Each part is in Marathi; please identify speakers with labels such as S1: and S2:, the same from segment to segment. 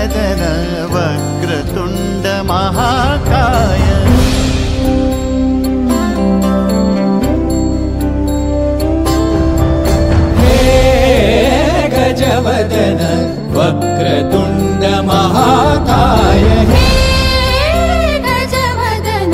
S1: गजवदन वक्रतुंड महाकाय।
S2: गजवदन वक्रतुंड महाकाय।
S3: गजवदन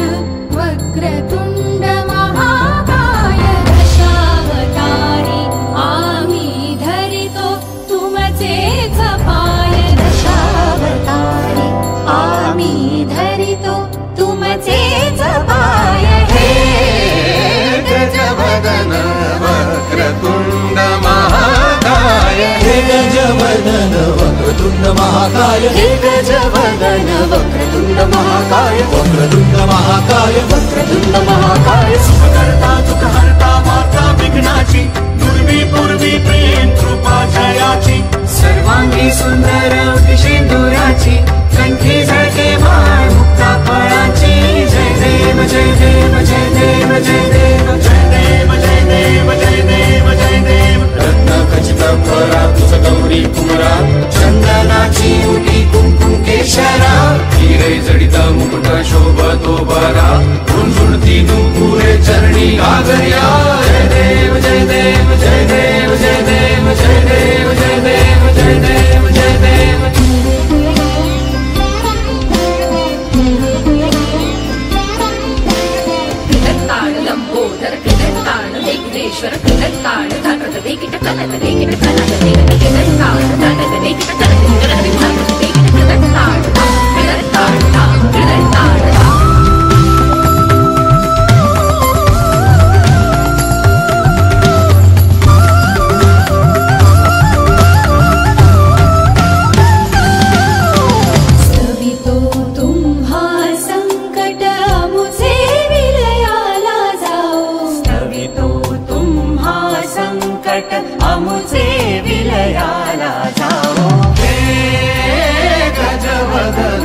S3: वक्रतुंड महाकाय। दशावतारी आम्ही धरितो तुमचेच पाय। दशावतारी आम्ही धरितो तुमचेच पाय। हे
S1: गजवदन वक्रतुंड महाकाय।
S2: हे गजवदन वक्रतुंड महाकाय।
S3: हे गजवदन वक्रतुंड महाकाय।
S2: वक्रतुंड महाकाय।
S3: वक्रतुंड महाकाय।
S1: सुखकर्ता दुःखहर्ता माता विघ्नाची पूर्वी पूर्वी प्रेम कृपा जयाची।
S4: सर्वांगी सुंदर सिंदुराची कंठी झळके माळ मुक्ता फळाची। जय देव जय देव जय देव जय देव जय देव जय देव जय देव जय देव।
S2: रत्न खचित फरा तुझ गौरी कुमरा।
S4: चंदनाची उटी कुंकुम केशरा।
S2: हिरे जडित मुकुट शोभतो बरा। झुणझुणती नुपुरे चरणी घागर्या।
S4: जय देव जय देव जय देव जय देव जय देव जय देव जय देव जय देव।
S3: कृतत्ताळ लंबोदर कृतत्ताळ विघ्नेश्वर कृतत्ताळ धनद वेकिट कनद वेकिट कनद वेकिट कृतत्ताळ धनद वेकिट कनद वेकिट धनद वेकिट कृतत्ताळ कृतत्ताळ कृतत्ताळ।
S4: अमुचे विलयाला जाओ।
S1: हे गजवदन